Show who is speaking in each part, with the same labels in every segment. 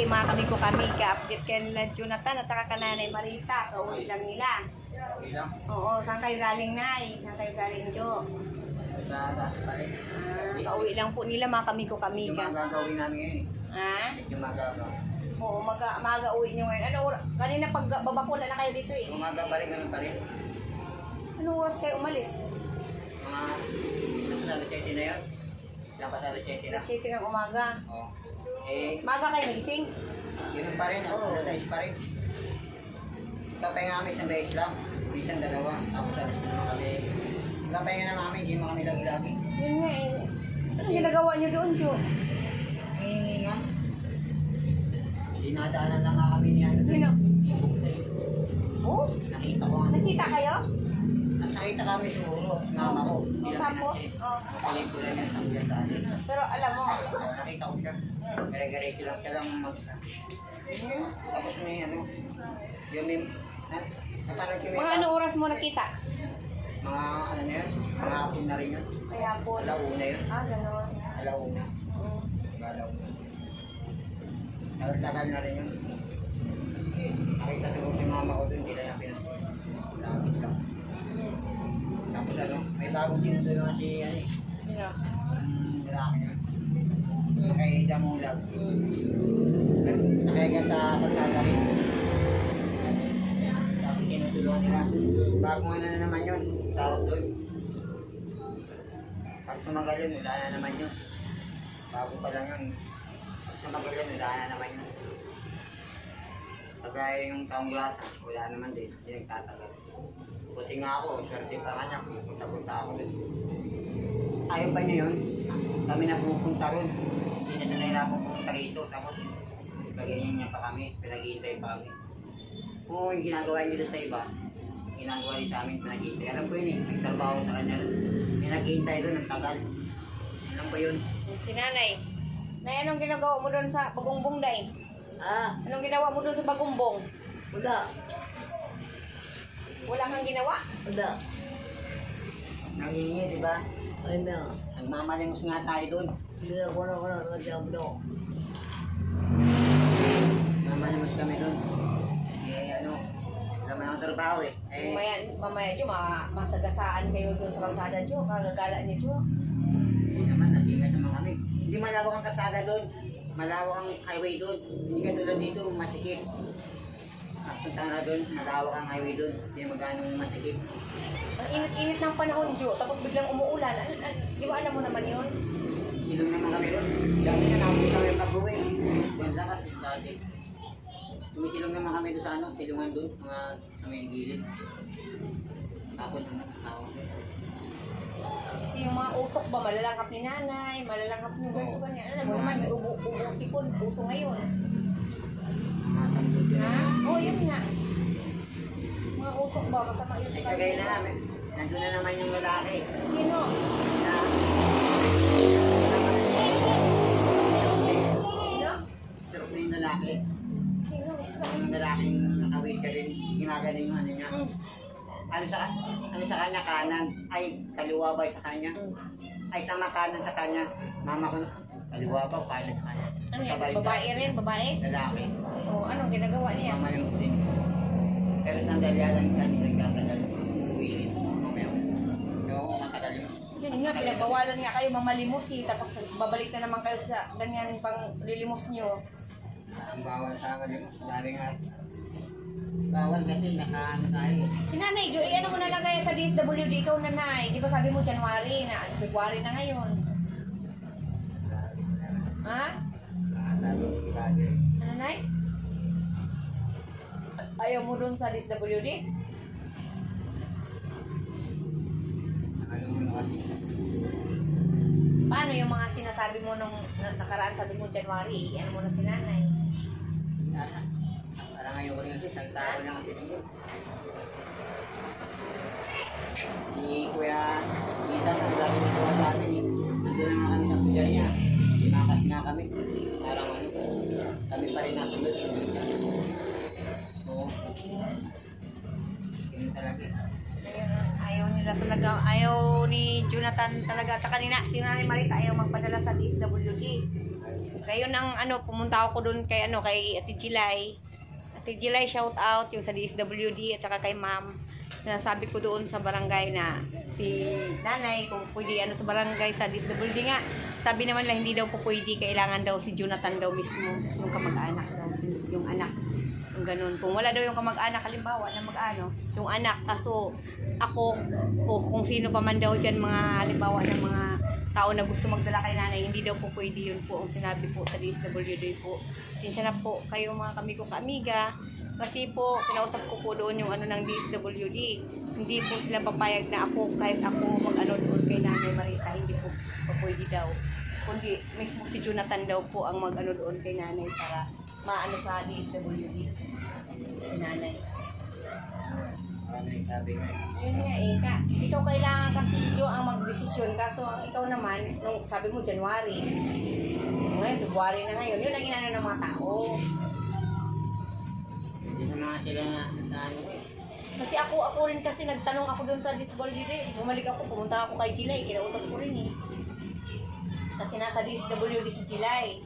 Speaker 1: yung mga kami ko ka-update kay nila Jonathan at saka kananay Marita. Kauwi lang nila. Oo, saan kayo galing, Nay? Saan kayo galing, Jo? Kauwi lang po nila mga kami ko kami ka.
Speaker 2: Yung mga gagawin namin ngayon.
Speaker 1: Ha?
Speaker 2: Yung mga gagawin.
Speaker 1: Oo, maga uwi nyo ngayon. Ano, kanina pag babakula na kayo dito eh.
Speaker 2: Umaga pa rin, ganun pa rin.
Speaker 1: Anong oras kayo umalis?
Speaker 2: Mga nasa Luchete na yun. Ilang pa sa Luchete na.
Speaker 1: 7 ng umaga.
Speaker 2: Oo. Eh,
Speaker 1: Maga kayo nagising?
Speaker 2: yun pa rin. Oo, alas pa rin. Kapahinga kami isang beses lang. Isang dalawa. Tapos alas naman kami. Kapahinga na kami, hindi mo kami lagi-lagi.
Speaker 1: Yun nga eh. Anong ginagawa nyo doon, Jo?
Speaker 2: Hingi nga. Dinadaanan lang nga kami niya.
Speaker 1: Sino? Oh?
Speaker 2: Nakita ko nga.
Speaker 1: Nakita kayo?
Speaker 2: Nakita kami siguro. Mama ko.
Speaker 1: Tapos? Oh.
Speaker 2: Nakalit ko lang yan. Sabi sa atin.
Speaker 1: Pero alam mo,
Speaker 2: Nakita ko siya. Gare-garecho lang siya lang mag-isa. Tapos may ano. Yung may... Napanood ko may...
Speaker 1: mga ano oras mo nakita?
Speaker 2: Mga ano na yun. Mga hapon na rin yun.
Speaker 1: Kaya po.
Speaker 2: Alauna yun.
Speaker 1: Ah, gano'n.
Speaker 2: Alauna. Alauna. Tagal na rin yun. Nakita siguro si mama ko doon. Hindi na yung pinag-lapit lang. Tapos ano, may bagong tinutulungan si ano eh.
Speaker 1: Sino?
Speaker 2: Lalaki na. Kay Damulag. Nakaya sa kalsada rin. Tapos tinutulungan nila. Bagong ano na naman yun. Tawag doon. Pag tumagal yun, wala na naman yun. Bago pa lang yun. Pag tumagal yun, wala na naman yun. Kagaya yung taong lasa, wala naman din. Hindi nagtatagal. Buti nga ako, swerte pa nga niya. Punta-punta ako doon. Ayaw ba niya yun? Kami na pupunta ron. Hindi na nahirapan pumunta rito. Tapos, ganyan niya pa kami. Pinag-iintay pa kami. Oo, yung ginagawa niyo doon sa iba, ginagawa rin sa amin, pinag-iintay. Alam ko yun eh, nagtrabaho sa kanya rin. Pinag-iintay doon, ang tagal. Alam ko yun.
Speaker 1: Si Nanay. Nay, anong ginagawa mo doon sa Bagumbong, Day?
Speaker 3: Ah,
Speaker 1: Anong ginawa mo doon sa Bagumbong?
Speaker 3: wala.
Speaker 1: Wala kang ginawa?
Speaker 3: Wala.
Speaker 2: Nangingi, di ba?
Speaker 3: Ay na.
Speaker 2: Nagmamalimos nga tayo doon.
Speaker 3: Hindi na ko na nagkabdo.
Speaker 2: Nagmamalimos kami doon. Eh ano, wala man ang trabaho eh.
Speaker 1: Mamaya, Jo, masagasaan kayo doon sa kalsada, Jo. Kagagala niyo, Jo.
Speaker 2: Hindi naman, nag-ingat naman kami. Hindi malawak ang kasada doon. Malawak ang highway doon. Hindi ka tulad dito, masikip. Punta na doon, malawak ang highway doon. Hindi magano masikip.
Speaker 1: Ang init-init ng panahon, Jo. Tapos biglang umuulan. Di ba alam mo naman yun?
Speaker 2: Silong naman kami doon. Dami na namin kami pag-uwi. Buwan lakas, dati. Tumisilong naman kami doon sa ano, silungan doon, mga sa may gilid. Tapos ano, tawag doon.
Speaker 1: Kasi yung mga usok ba, malalangkap ni Nanay, malalangkap ni ganito, ganyan. Alam mo naman, may ubo-sipon, puso ngayon.
Speaker 2: Mga tambol doon.
Speaker 1: Ha? Oo, yun nga. Mga usok ba, masama yun
Speaker 2: Ay,
Speaker 1: sa
Speaker 2: kagaya na namin. Nandun na naman yung lalaki.
Speaker 1: Sino?
Speaker 2: Na,
Speaker 1: Sino?
Speaker 2: stroke na yung lalaki.
Speaker 1: Sino?
Speaker 2: Yung lalaking nakawit ka rin, ginagaling yung ano niya. Ano sa kanya, kanan. Ay, kaliwa ba sa kanya? Ay, tama kanan sa kanya. Mama ko, kaliwa ba, kanan sa kanya.
Speaker 1: Ano yan? Babae rin? Babae?
Speaker 2: Lalaki.
Speaker 1: Oo, anong ginagawa niya?
Speaker 2: Mama yung din. Pero sandali lang siya, hindi nagkatagal. Uwi rin. Mamaya. Oo, matagal yun.
Speaker 1: Yun nga, pinagbawalan nga kayo mamalimos eh. Tapos babalik na naman kayo sa ganyan pang lilimos nyo.
Speaker 2: Ang bawal sa akin, sabi nga. Bawal kasi nakaano tayo.
Speaker 1: Si Nanay, Jo, ano mo nalagay sa DSWD ikaw, Nanay? Di ba sabi mo January na, February na ngayon? Ha? Ano, Nay? Ayaw mo dun sa DSWD?
Speaker 2: Ano mo na kasi.
Speaker 1: Paano yung mga sinasabi mo nung nakaraan, sabi mo January, ano mo na si Nanay?
Speaker 2: Parang ngayon ko rin kasi, isang tao lang kasi nito. Si Kuya, minsan ang lagi nito sa amin eh. Nandun na nga kami sa pujar niya. Tinakas nga kami. Parang ano, kami pa rin nasunod sa dito. Oo. Ganun talaga.
Speaker 1: Ayun, ayaw nila nila talaga, ayaw ni Jonathan talaga, tsaka si Nanay Marita ayaw magpadala sa DSWD. Kaya nang pumunta ako doon kay Ate Jilay. Ate Jilay, shout out yung sa DSWD at saka kay Ma'am. Nasabi ko doon sa barangay na si Nanay kung pwede sa barangay sa DSWD nga. Sabi naman lang hindi daw po pwede, kailangan daw si Jonathan daw mismo, yung kamag-anak daw, yung anak. Yung ganun. Kung wala daw yung kamag-anak, halimbawa na yung anak, kaso ako, o kung sino pa man daw dyan, mga halimbawa ng mga tao na gusto magdala kay Nanay, hindi daw po pwede, yun po ang sinabi po sa DSWD po. Sinsya na po kayo mga kamiga, kasi po, kinausap ko po doon yung ng DSWD. Hindi po sila papayag na ako, kahit ako doon kay Nanay Marita, hindi po pwede daw. Kundi mismo si Jonathan daw po ang doon kay Nanay para sa DSWD. Si Nanay.
Speaker 2: Ano yung sabi nga?
Speaker 1: Yun nga ikaw kailangan kasi ang magdesisyon, kaso ang ikaw naman, nung sabi mo January, ngayon, February na ngayon, yun ang inano ng mga tao.
Speaker 2: Hindi naman sila na
Speaker 1: Kasi ako rin kasi nagtanong ako doon sa DSWD, bumalik ako, pumunta ako kay Jilay, kinausap ko rin Kasi nasa DSWD si Jilay.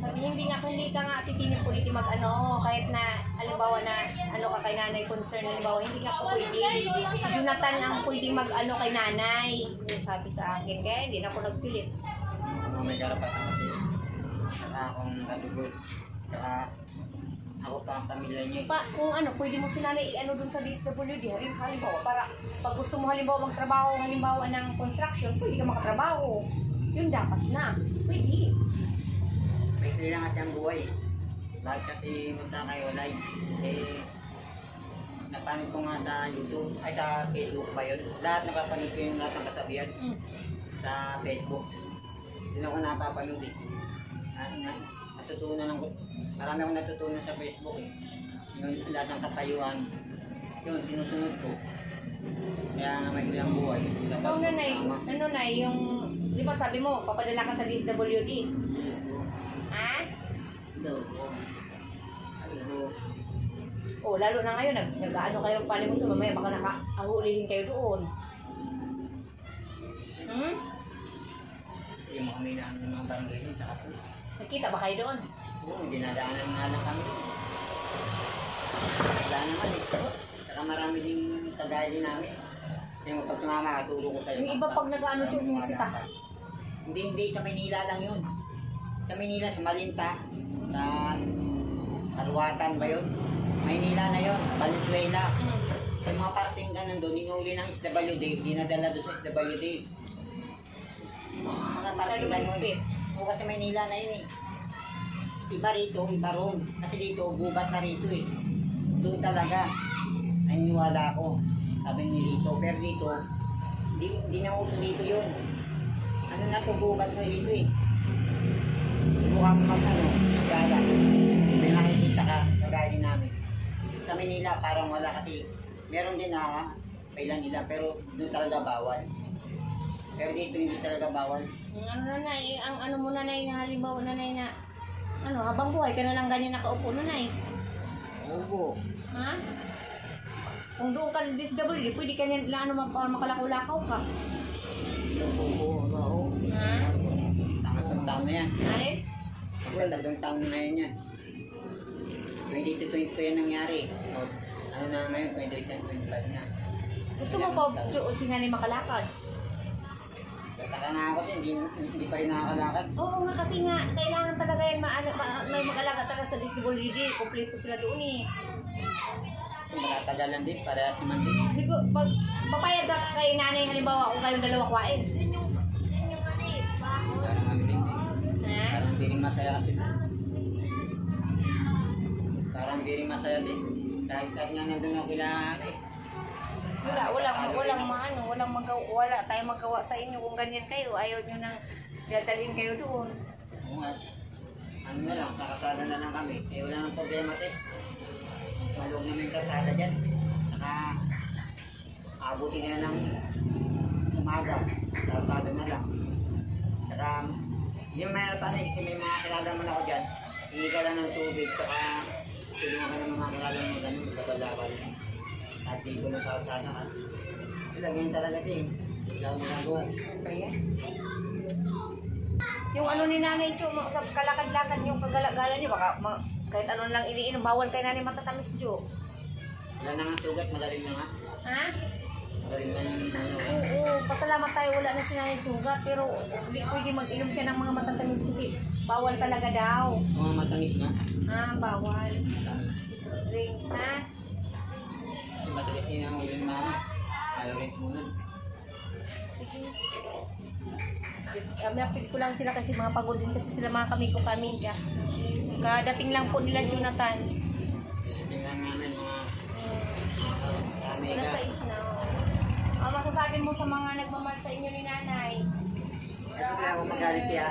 Speaker 1: Sabi niya, hindi ka nga titinin po iti kahit na, halimbawa na, ka kay Nanay concern, halimbawa, hindi nga po pwede. Si Jonathan ang pwedeng kay Nanay. Yung sabi sa akin, kaya hindi na ako nagpilit.
Speaker 2: may karapatan kasi. Saka akong katugod. Saka ako pa ang pamilya niya.
Speaker 1: Kung pwede mo si Nanay doon sa DSWD, halimbawa, para pag gusto mo halimbawa magtrabaho, halimbawa ng construction, pwede ka makatrabaho. Yun dapat na. Pwede.
Speaker 2: May kailangan siyang buhay. Bakit kasi munta kayo live? Napanood ko nga sa YouTube, ay sa Facebook ba yun? Lahat nakapanood ko yung lahat ng kasabihan sa Facebook. Doon ako napapanood Natutunan ako. Marami akong natutunan sa Facebook Yung lahat ng katayuan, yun, sinusunod ko. Kaya nga may ilang buhay.
Speaker 1: Ikaw Nanay, yung, di ba sabi mo, papadala ka sa DSWD? Ha? Oh, lalo na ngayon, nag-ano kayo palimutan, mamaya baka nakahulihin kayo doon.
Speaker 2: Yung mga may ng mga barangay din, tsaka po.
Speaker 1: Nakita ba kayo doon?
Speaker 2: Oo, dinadaanan nga lang kami. Wala naman Saka marami din kagaya din namin. Yung pag sumama, katulong ko tayo.
Speaker 1: Yung iba pag nag-ano dyan, sinisita.
Speaker 2: Hindi, sa Maynila lang yun. Sa Maynila, sa Malinta, sa Arwatan ba yun? Maynila na yun, Valenzuela. Sa mga parting ganun doon, inuli ng SWD, dinadala doon sa SWD. Mga parting ganun. O kasi Maynila na yun Iba rito, iba ron. Kasi dito, gubat na rito Doon talaga, naniniwala ako. Sabi ni Lito, pero dito, hindi na uso dito yun. Ano na to, gubat na dito Mukhang gala. May nakikita ka, kagaya din namin. Sa Manila, parang wala kasi, meron din kailan nila, pero doon talaga bawal. Pero dito hindi talaga bawal.
Speaker 1: Nanay, ang mo Nanay, na halimbawa Nanay na, habang buhay ka na lang ganyan nakaupo Nanay.
Speaker 2: Oo.
Speaker 1: Ha? Kung doon ka sa DSWD, pwede ka na makalakaw-lakaw ka.
Speaker 2: Oo.
Speaker 1: Ha?
Speaker 2: Tatlong taon na yan.
Speaker 1: Alin?
Speaker 2: Tatlong taon na yan 2022 yan nangyari. Ano na ngayon, 2025 na.
Speaker 1: Gusto mo pa si Nanay makalakad?
Speaker 2: Tataka nga ako hindi pa rin nakakalakad.
Speaker 1: Oo nga, kasi nga, kailangan talaga yan may makalakad talaga sa DSWD. Kompleto sila doon
Speaker 2: Matatagalan din para si Mandy.
Speaker 1: Siguro, pag papayag ka kay Nanay, halimbawa kung kayong dalawa kuwain.
Speaker 2: Parang ano din
Speaker 1: Ha?
Speaker 2: Parang hindi rin masaya kasi. Parang hindi rin masaya din. Kahit nga nandun ako kailangan
Speaker 1: wala tayong magawa sa inyo kung ganyan kayo. Ayaw nyo nang dadalhin kayo doon.
Speaker 2: Oo nga. Ano na lang, kakasada na lang kami. Wala nang problema Malong naman yung kasada dyan. Saka, abutin na ng umaga. Kasada na lang. Saka, hindi mo mayroon pa kasi may mga kilala man ako dyan. Hindi ka lang ng tubig. Saka, tulungan ka ng mga kilala mo ganun sa balakal. At di ko ng kasada ka. ganyan talaga din. Wala mo nagawa.
Speaker 1: Kaya? Yung ano ni nanay Jo, sa kalakad-lakad yung kagala-gala niya, baka kahit ano lang iniinom, bawal kay nanay matatamis Jo.
Speaker 2: Wala na nga sugat, magaling na nga.
Speaker 1: Ha?
Speaker 2: Magaling na yung ano.
Speaker 1: Oo, pasalamat tayo, wala na si nanay sugat, pero hindi pwede mag-inom siya ng mga matatamis kasi bawal talaga daw.
Speaker 2: Mga matamis na.
Speaker 1: Bawal. Drinks, ha?
Speaker 2: Kasi matalis yun ang uling na. Ayaw rin muna.
Speaker 1: Sige. Napit ko lang sila kasi mga pagod din kasi sila mga kami. Kadating lang po nila Jonathan.
Speaker 2: Tingnan namin mga
Speaker 1: Nasa
Speaker 2: Amiga.
Speaker 1: is na. Masasabi mo sa mga nagmamahal sa inyo ni nanay.
Speaker 2: Ito kaya ako magalit kaya.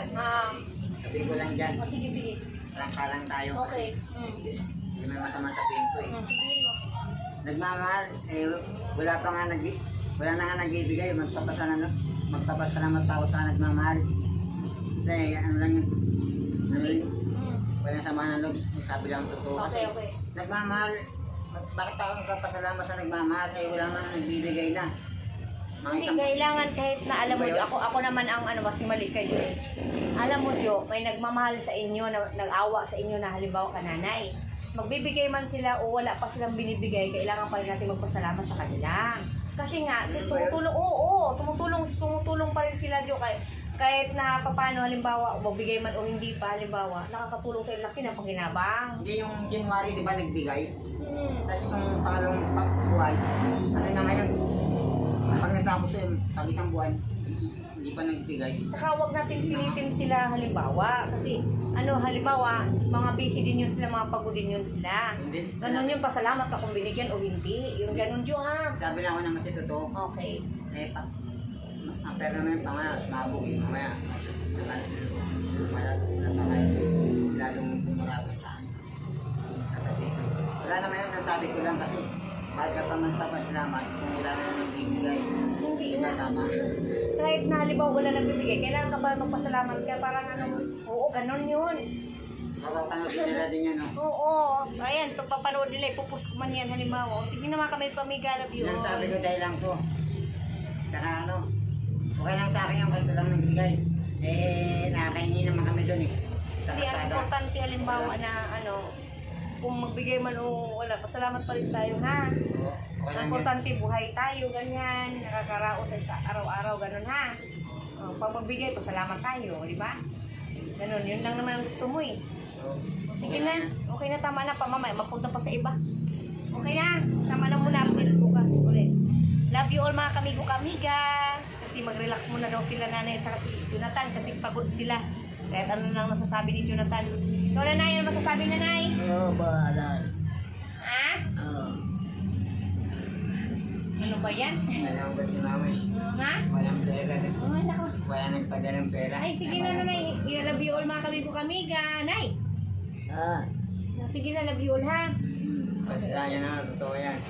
Speaker 2: Sabi ko lang dyan.
Speaker 1: Sige, sige.
Speaker 2: Prangka lang tayo.
Speaker 1: Okay.
Speaker 2: Hindi man masama sabihin ko eh.
Speaker 1: Sabihin mo.
Speaker 2: Nagmamahal, eh, wala na nga nagbibigay, magpapasalamat pa ako sa nagmamahal. Kasi ano lang yun, wala sama ng loob, sabi lang totoo.
Speaker 1: Okay,
Speaker 2: Kasi
Speaker 1: okay.
Speaker 2: nagmamahal, bakit ako magpapasalamat sa nagmamahal, eh wala nga nagbibigay na.
Speaker 1: Hindi kailangan kahit na alam mo, ako naman ang mas mali kayo. Alam mo, Jo, may nagmamahal sa inyo, nag-awa sa inyo na halimbawa kananay. Magbibigay man sila o wala pa silang binibigay, kailangan pa rin natin magpasalamat sa kanila. Kasi nga, tumutulong pa rin sila, Jo, kahit na paano, halimbawa, magbigay man o hindi pa, halimbawa, nakakatulong sa laki ng paginabang.
Speaker 2: Hindi yung January, di ba nagbigay? Tapos itong pangalawang buwan, ano na ngayon, pag natapos yun, pag isang buwan, hindi pa nagbigay.
Speaker 1: Tsaka huwag natin pilitin sila halimbawa. Kasi halimbawa, mga busy din yun sila, mga pagod din yun sila. Ganon yun, pasalamat ka kung binigyan o hindi. Yung ganon yun ha.
Speaker 2: Sabi na ako naman ito totoo.
Speaker 1: Okay.
Speaker 2: Eh, ang pera naman pa nga, mabugin mamaya. Lalong tumurapit sa akin. Kasi, wala naman yun, nasabi ko lang kasi, bakit ka pa magpapasalamat kung wala na nagbibigay.
Speaker 1: Hindi
Speaker 2: Diba
Speaker 1: nga.
Speaker 2: tama?
Speaker 1: Kahit na halimbawa wala nagbibigay, kailangan ka ba magpasalamat ka? Parang oo, ganon yun.
Speaker 2: Makapanood nila din yan, no?
Speaker 1: Oo. Ayan, pag papanood nila, ipupus ko man yan halimbawa. Sige naman kami pamigala, yun.
Speaker 2: Yan sabi ko dahil lang ko. Saka ano, okay lang sa akin yung kanto lang nagbigay. Eh, nakakahingi naman kami doon eh. Sa
Speaker 1: Hindi, ang
Speaker 2: kasada.
Speaker 1: importante halimbawa na kung magbigay man o wala, pasalamat pa rin tayo ha.
Speaker 2: Oo, okay
Speaker 1: Ang
Speaker 2: lang yun.
Speaker 1: importante buhay tayo, ganyan, nakakaraos sa araw-araw, ganun ha. Pag magbigay, pasalamat tayo, di ba? Ganun, yun lang naman ang gusto mo eh.
Speaker 2: Oo.
Speaker 1: Sige na, okay na, tama na, pamamay, mapunta pa sa iba. Okay na, tama na muna, bukas ulit. Love you all mga kamigo-kamiga. Kasi mag-relax muna daw sila nanay at saka si Jonathan kasi pagod sila. Kaya ano lang masasabi ni Jonathan. Ikaw na nanay, ano masasabi na nanay?
Speaker 3: Oo, bahala.
Speaker 1: Ha?
Speaker 3: Oo.
Speaker 1: Ano ba yan?
Speaker 2: Alam ko si mama eh.
Speaker 1: Ha?
Speaker 2: Walang pera.
Speaker 1: Oh, nako.
Speaker 2: Wala nagpadala ng pera.
Speaker 1: Ay, sige na nanay. I-love you all mga kamigo-kamiga. Nay!
Speaker 3: Ah.
Speaker 1: Sige na, love you all ha.
Speaker 2: Pagkaya na, totoo yan.